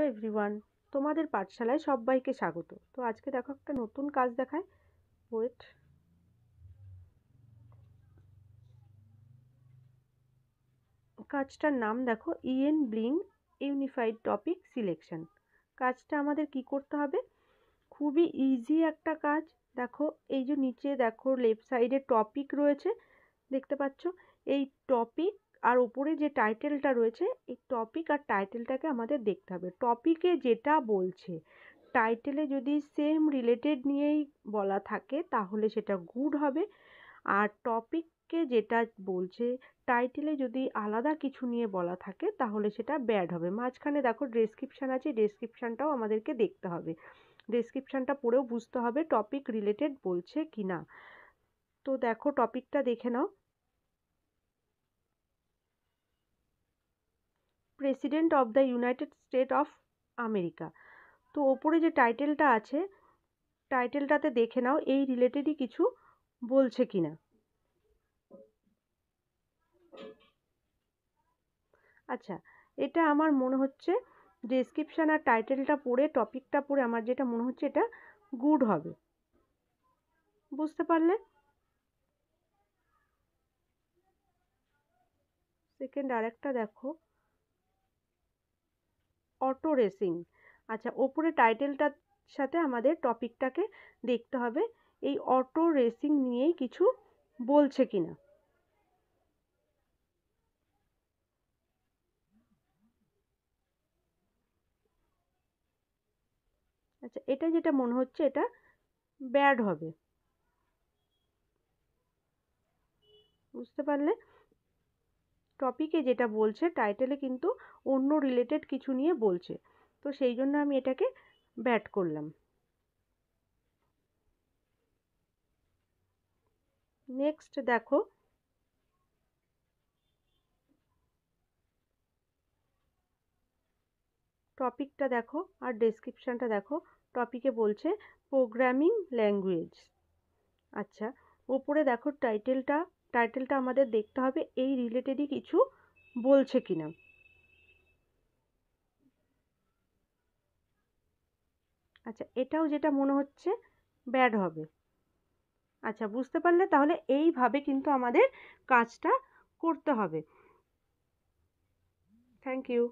Everyone, তোমাদের পাঠশালায় সবাইকে স্বাগত। তো আজকে দেখো একটা নতুন কাজ দেখায়। ওয়েট, কাজটার নাম দেখো, enabling unified topic selection. কাজটা আমাদের কি করতে হবে? খুবই ইজি একটা কাজ। দেখো এই যে নিচে দেখো লেফট সাইডে টপিক রয়েছে, দেখতে পাচ্ছ? এই টপিক আর ওপরে যে টাইটেলটা রয়েছে, এই টপিক আর টাইটেলটাকে আমাদের দেখতে হবে। টপিকে যেটা বলছে টাইটেলে যদি সেম রিলেটেড নিয়েই বলা থাকে তাহলে সেটা গুড হবে, আর টপিককে যেটা বলছে টাইটেলে যদি আলাদা কিছু নিয়ে বলা থাকে তাহলে সেটা ব্যাড হবে। মাঝখানে দেখো ডেসক্রিপশান আছে, ডেসক্রিপশানটাও আমাদেরকে দেখতে হবে। ডেসক্রিপশানটা পড়েও বুঝতে হবে টপিক রিলেটেড বলছে কি না। তো দেখো টপিকটা দেখে নাও, president of the United States of America. তো ওপরে যে টাইটেলটা আছে, টাইটেলটাতে দেখে নাও এই রিলেটেডই কিছু বলছে কিনা। আচ্ছা, এটা আমার মনে হচ্ছে ডেসক্রিপশন আর টাইটেলটা পড়ে টপিকটা পড়ে আমার যেটা মনে হচ্ছে এটা গুড হবে। বুঝতে পারলে? সেকেন্ড আরেকটা দেখো, অটো রেসিং। আচ্ছা, ওপরে টাইটেলটার সাথে আমাদের টপিকটাকে দেখতে হবে এই অটো রেসিং নিয়েই কিছু বলছে কিনা। আচ্ছা, এটা যেটা মনে হচ্ছে এটা ব্যাড হবে। বুঝতে পারলে? টপিকে যেটা বলছে টাইটেলে কিন্তু অন্য রিলেটেড কিছু নিয়ে বলছে, তো সেই জন্য আমি এটাকে ব্যাড করলাম। নেক্সট দেখো, টপিকটা দেখো আর ডেসক্রিপশানটা দেখো। টপিকে বলছে প্রোগ্রামিং ল্যাঙ্গুয়েজ। আচ্ছা, ওপরে দেখো টাইটেলটা আমাদের দেখতে হবে এই রিলেটেডই কিছু বলছে কিনা। আচ্ছা, এটাও যেটা মনে হচ্ছে ব্যাড হবে। আচ্ছা, বুঝতে পারলে? তাহলে এইভাবে কিন্তু আমাদের কাজটা করতে হবে। Thank you.